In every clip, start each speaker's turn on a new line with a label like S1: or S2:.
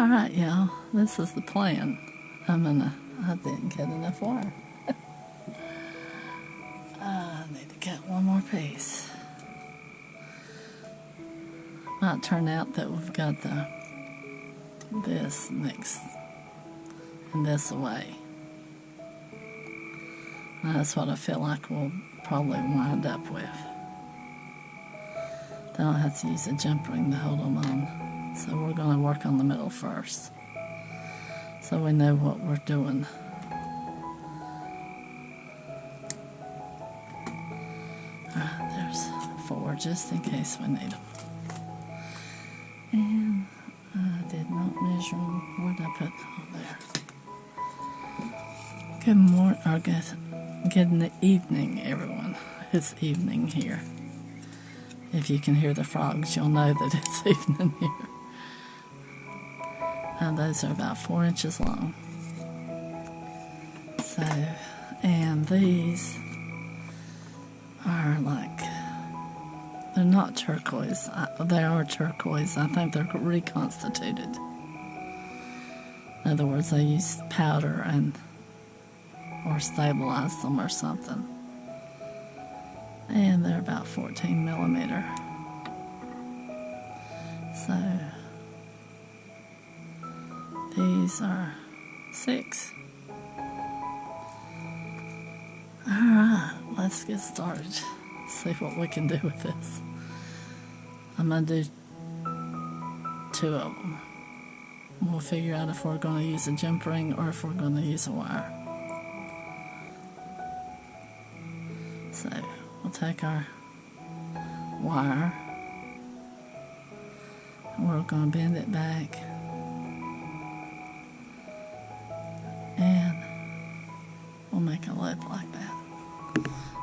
S1: Alright, y'all, this is the plan. I didn't get enough wire. I need to cut one more piece. Might turn out that we've got this mixed and this away. That's what I feel like we'll probably wind up with. Then I'll have to use a jump ring to hold them on. So we're going to work on the middle first, so we know what we're doing. Alright, there's 4 just in case we need them. And I did not measure them. Where did I put them? There. Good morning, or good evening, everyone. It's evening here. If you can hear the frogs, you'll know that it's evening here. Those are about 4 inches long. So, and these are like, they're not turquoise. They are turquoise. I think they're reconstituted. In other words, they use powder or stabilize them or something. And they're about 14 millimeter. So, these are 6. Alright, let's get started. See what we can do with this. I'm going to do 2 of them. We'll figure out if we're going to use a jump ring or if we're going to use a wire. So, we'll take our wire and we're going to bend it back. And we'll make a loop like that.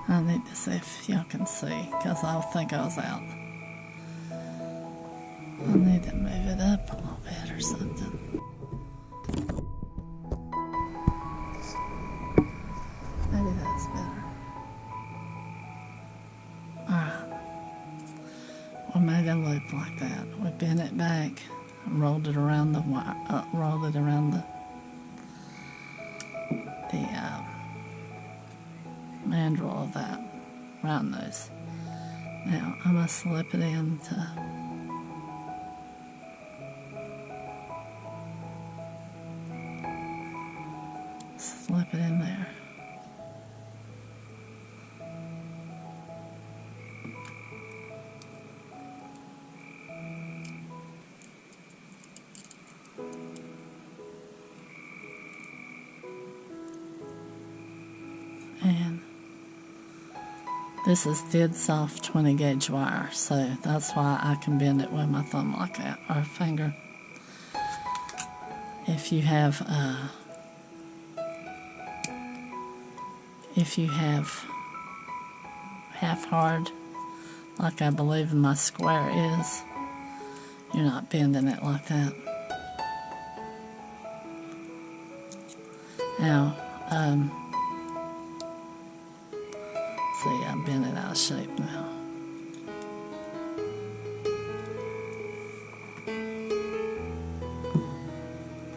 S1: I need to see if y'all can see, because I think I was out. I need to move it up a little bit or something. Maybe that's better. Alright. We made a loop like that. We bent it back and rolled it around the wire, rolled it around the mandrel of that, around those. Now I'm going to slip it in there. And this is dead soft 20 gauge wire, so that's why I can bend it with my thumb like that, or finger. If you have half hard, like I believe my square is, you're not bending it like that. Now, see, I bent it out of shape now.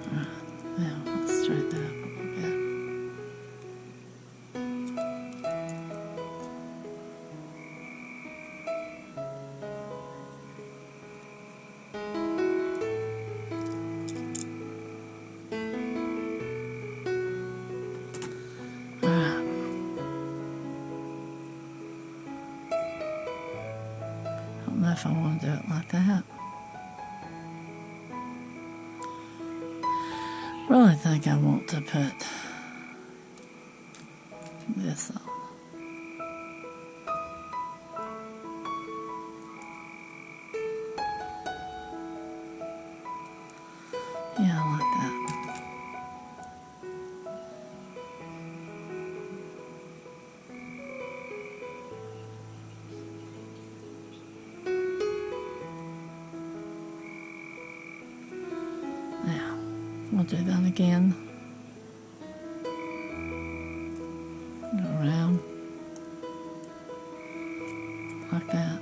S1: Alright, now let's straighten that up a little bit. I don't know if I want to do it like that. Really think I want to put this on. Yeah, I like that. Now, we'll do that again. Go around like that.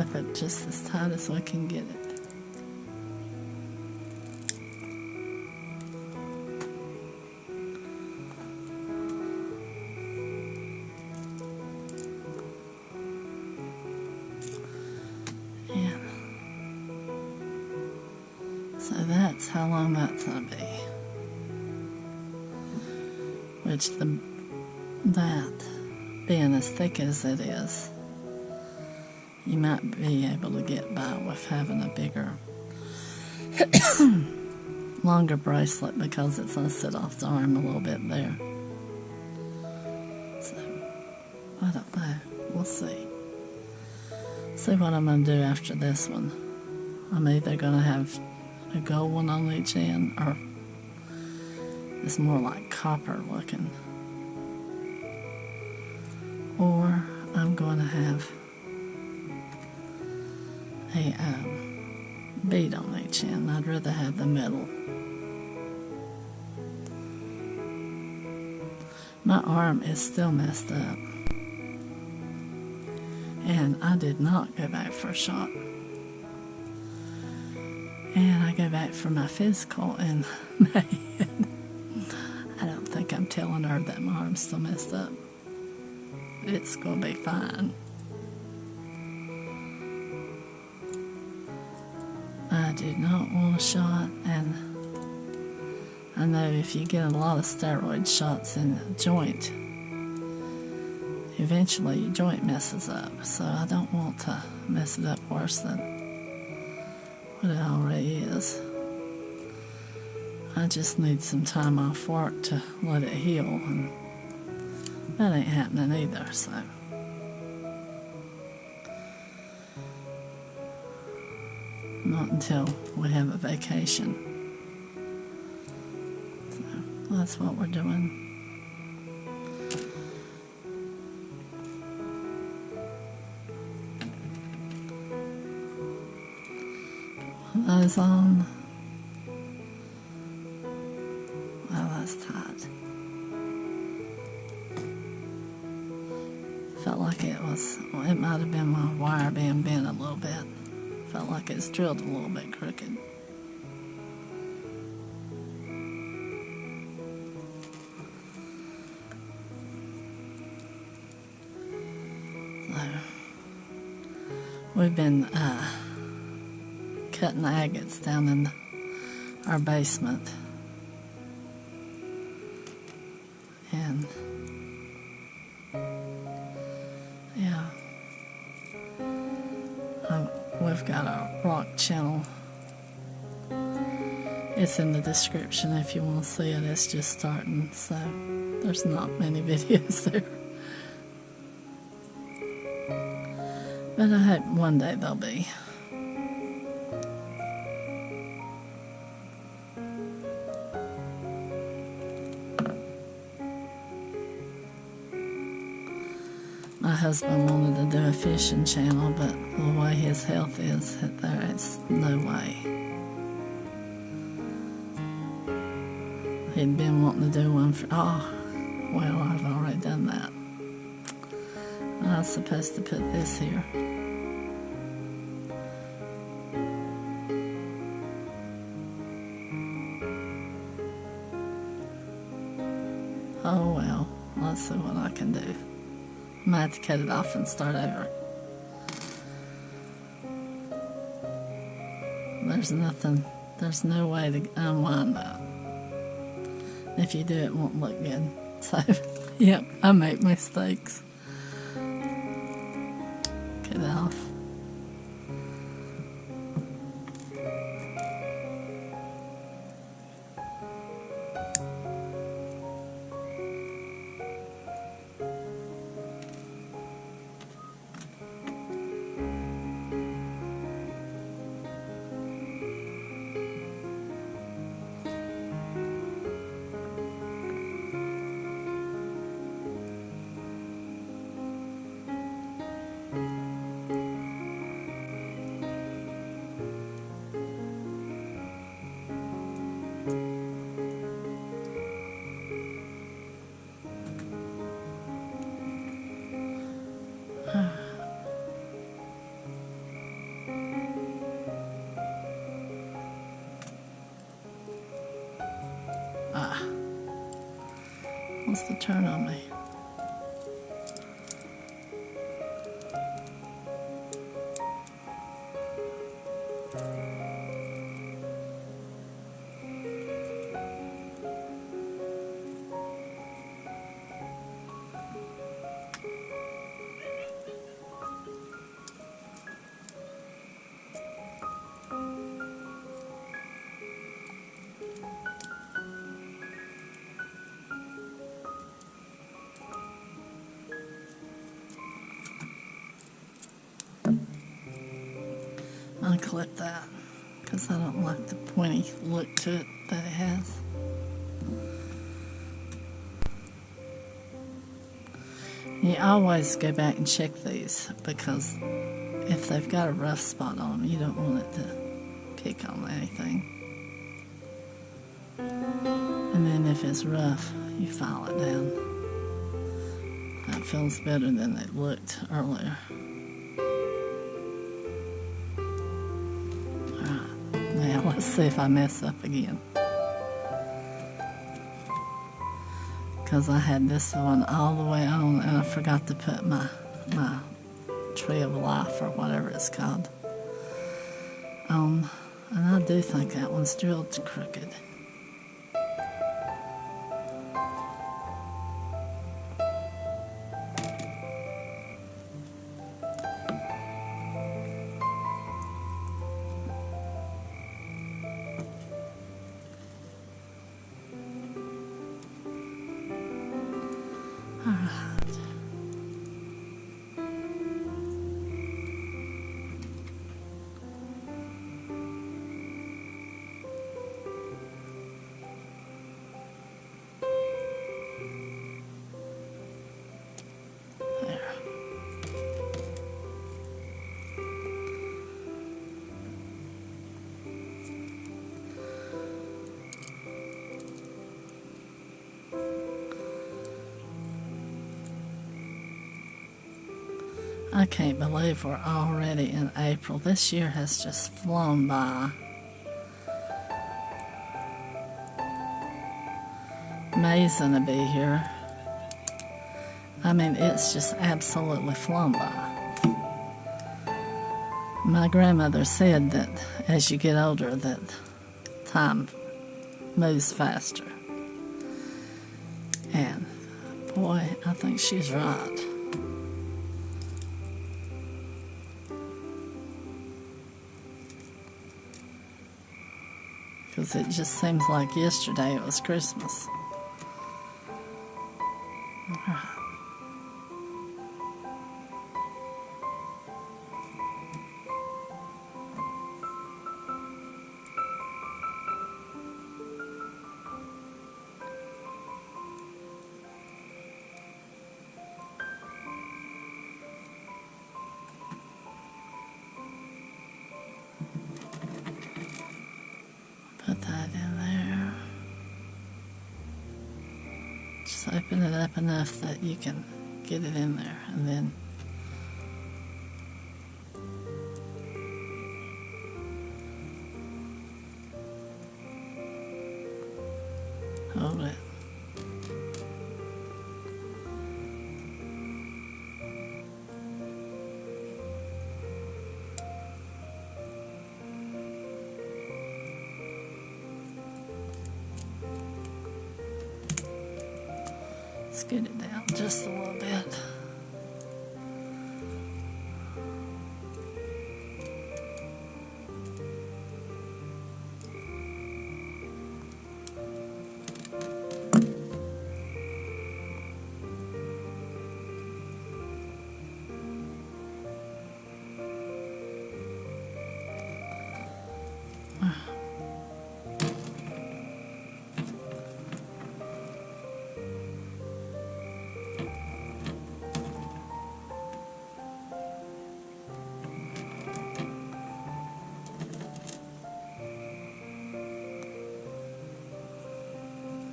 S1: clip it just as tight as we can get it. And so that's how long that's going to be. Which that being as thick as it is, you might be able to get by with having a bigger, longer bracelet because it's going to sit off the arm a little bit there. So, I don't know. We'll see. See what I'm going to do after this one. I'm either going to have a gold one on each end, or it's more like copper looking. Or I'm going to have a bead on each end. I'd rather have the metal. My arm is still messed up. And I did not go back for a shot. And I go back for my physical in May. I don't think I'm telling her that my arm's still messed up. It's going to be fine. I do not want a shot, and I know if you get a lot of steroid shots in the joint, eventually your joint messes up. So I don't want to mess it up worse than what it already is. I just need some time off work to let it heal, and that ain't happening either, so. Not until we have a vacation. So that's what we're doing. Put those on. Well, that's tight. Felt like it was, well, it might have been my wire being bent a little bit. Felt like it's drilled a little bit crooked. So, we've been cutting agates down in our basement. And yeah, we've got a rock channel. It's in the description if you want to see it. It's just starting, so there's not many videos there. But I hope one day there'll be. My husband wanted to do a fishing channel, but the way his health is, there is no way. He'd been wanting to do one for, well, I've already done that. I was supposed to put this here. Oh well, let's see what I can do. I might have to cut it off and start over. There's no way to unwind that. If you do, it won't look good. So, yep, I make mistakes. Cut it off. wants to turn on me. Unclip that because I don't like the pointy look to it that it has. You always go back and check these because if they've got a rough spot on them, you don't want it to pick on anything. And then if it's rough, you file it down. That feels better than it looked earlier. Now let's see if I mess up again. Because I had this one all the way on and I forgot to put my tree of life or whatever it's called on. And I do think that one's drilled crooked. I can't believe we're already in April. This year has just flown by. May's gonna be here. I mean, it's just absolutely flown by. My grandmother said that as you get older, that time moves faster. And boy, I think she's right. Because it just seems like yesterday it was Christmas. All right. Put that in there. Just open it up enough that you can get it in there, and then hold it. Scoot it down just a little bit.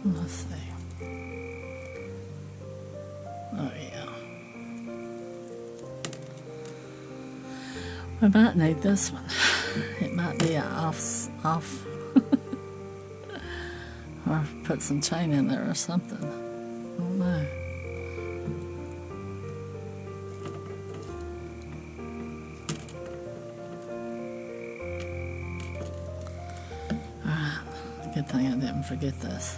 S1: Let's see. Oh yeah. We might need this one. It might be off. Or put some chain in there or something. don't know. Alright, good thing I didn't forget this.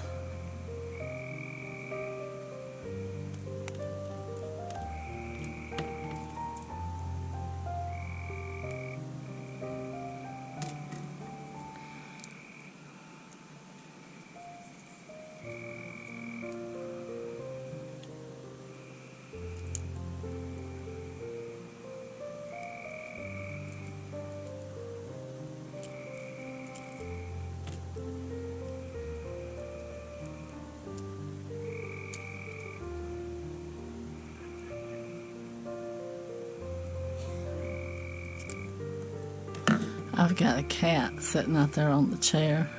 S1: I've got a cat sitting out there on the chair.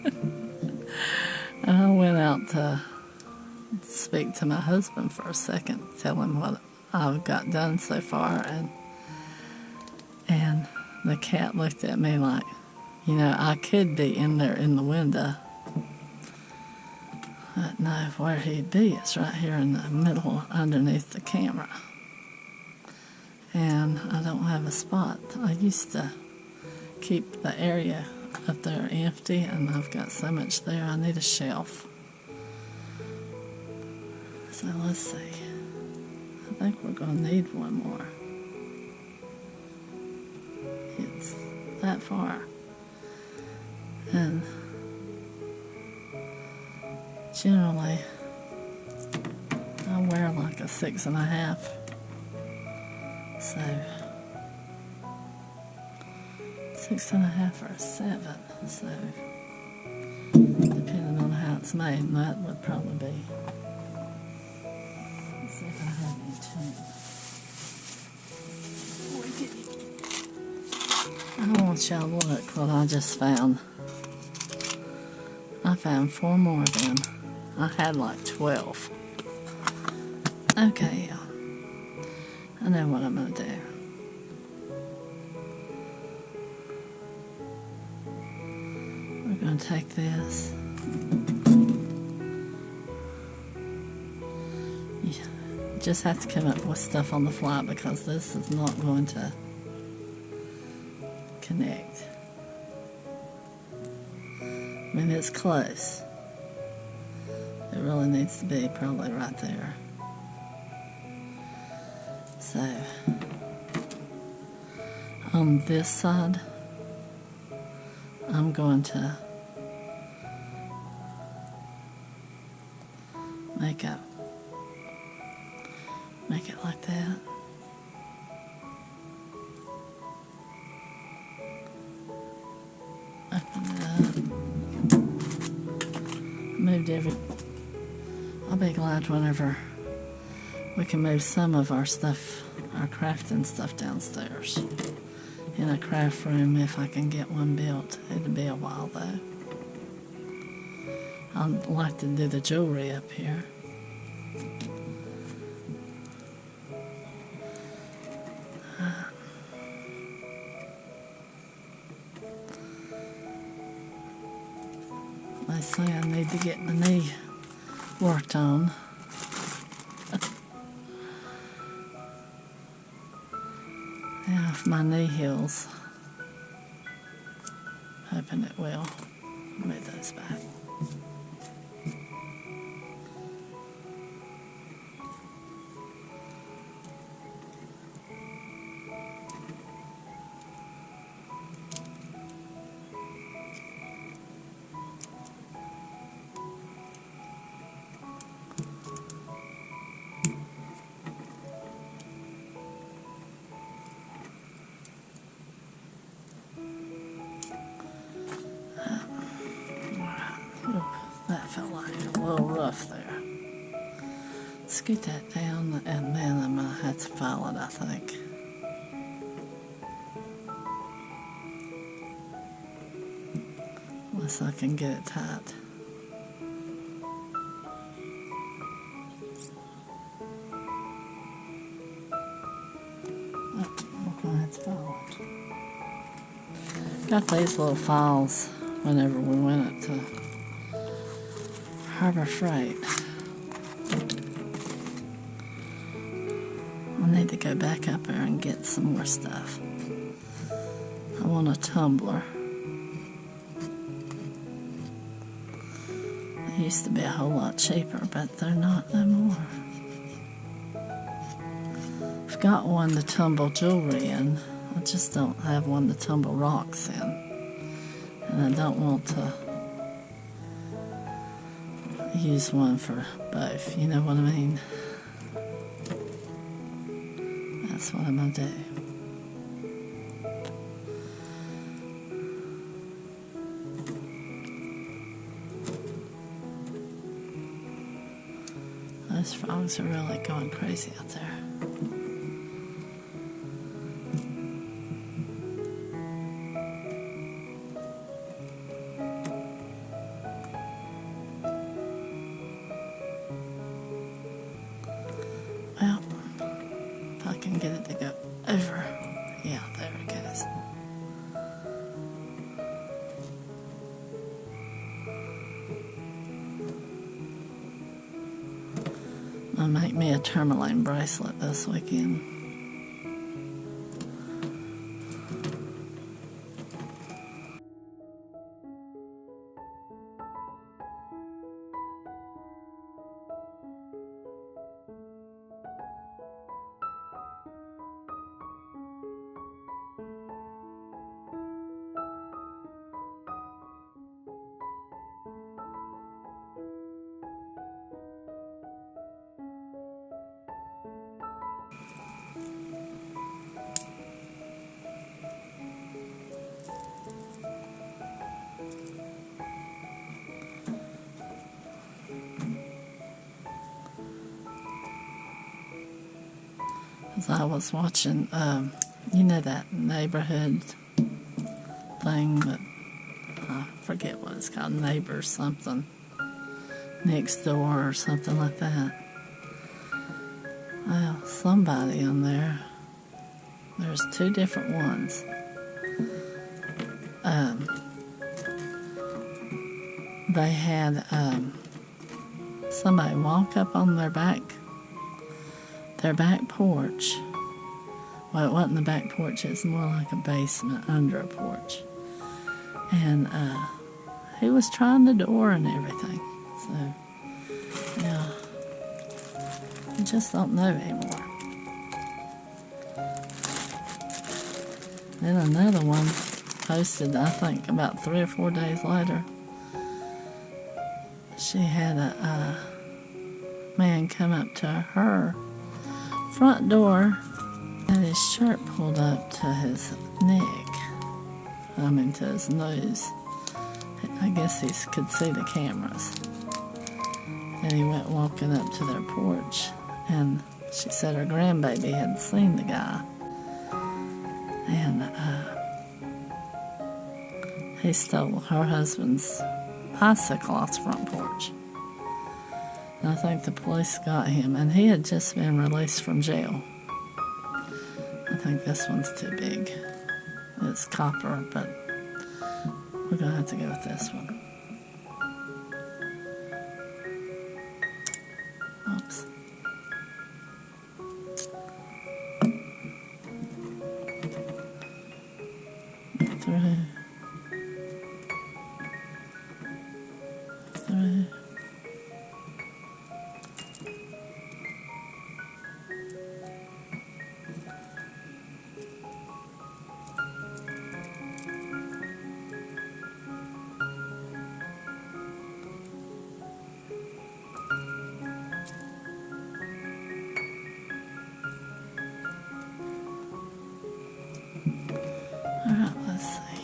S1: And I went out to speak to my husband for a second, tell him what I've got done so far, and the cat looked at me like, you know, I could be in there in the window. But no, where he'd be is right here in the middle underneath the camera. And I don't have a spot. I used to keep the area up there empty, and I've got so much there I need a shelf. So let's see. I think we're going to need one more. It's that far. And generally I wear like a 6.5. So 6.5 or a 7, so depending on how it's made, that would probably be. Let's see if I have any chain. I don't want y'all to look what I just found. I found 4 more of them. I had like 12. Okay, I know what I'm going to do. We're going to take this. You just have to come up with stuff on the fly because this is not going to connect. I mean, it's close. It really needs to be probably right there. So, on this side, I'm going to make it like that. Open it up. Moved I'll be glad whenever we can move some of our stuff, our crafting stuff downstairs in a craft room if I can get one built. It'll be a while though. I'd like to do the jewelry up here. They say I need to get my knee worked on. Yeah, if my knee heals, hoping it will. Move those back. That felt like a little rough there. Scoot that down, and then I'm going to have to file it, I think. Unless I can get it tight. Oh, we're going to have to file it. Got these little files whenever we went up to Harbor Freight. need to go back up there and get some more stuff. I want a tumbler. They used to be a whole lot cheaper, but they're not no more. I've got one to tumble jewelry in. I just don't have one to tumble rocks in. And I don't want to use one for both, you know what I mean? That's what I'm going to do. Those frogs are really going crazy out there. Well, if I can get it to go over. Yeah, there it goes. I'll make me a tourmaline bracelet this weekend. As I was watching, you know that neighborhood thing that, I forget what it's called, Neighbor something, Next Door or something like that. Well, somebody on there, there's two different ones. They had somebody walk up on their back porch. Well, it wasn't the back porch, it's more like a basement under a porch. And he was trying the door and everything. So, yeah, I just don't know anymore. Then another one posted, I think, about 3 or 4 days later. She had a man come up to her front door, had his shirt pulled up to his neck. I mean, to his nose. I guess he could see the cameras. And he went walking up to their porch, and she said her grandbaby had seen the guy. And he stole her husband's bicycle off the front porch. And I think the police got him, and he had just been released from jail. I think this one's too big. It's copper, but we're going to have to go with this one. Oops. Through. Alright, let's see.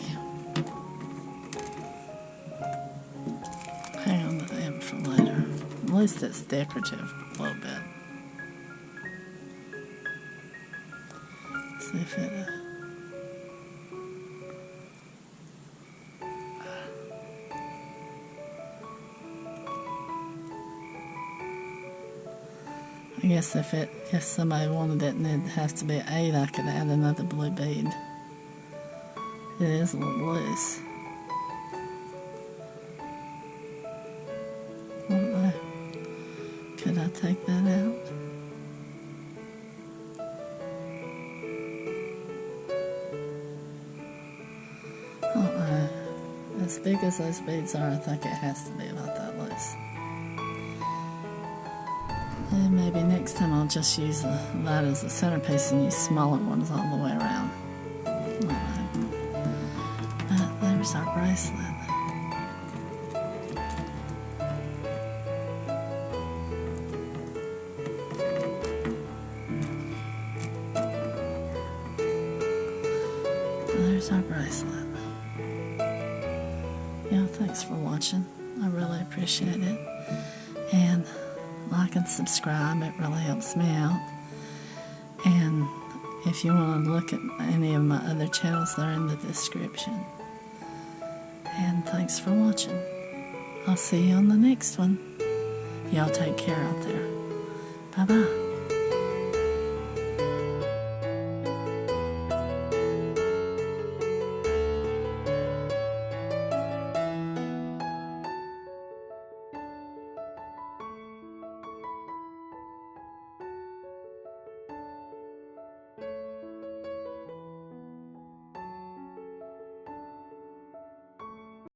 S1: Hang on to them for later. At least it's decorative a little bit. See if it... I guess if somebody wanted it and it'd have to be 8, I could add another blue bead. It is a little loose. I don't know. Could I take that out? big as those beads are, I think it has to be about that loose. And maybe next time I'll just use that as the centerpiece and use smaller ones all the way around. But there's our bracelet. There's our bracelet. Yeah, thanks for watching. I really appreciate it. And like and subscribe, it really helps me out. And if you want to look at any of my other channels, they're in the description. And thanks for watching. I'll see you on the next one. Y'all take care out there. Bye-bye.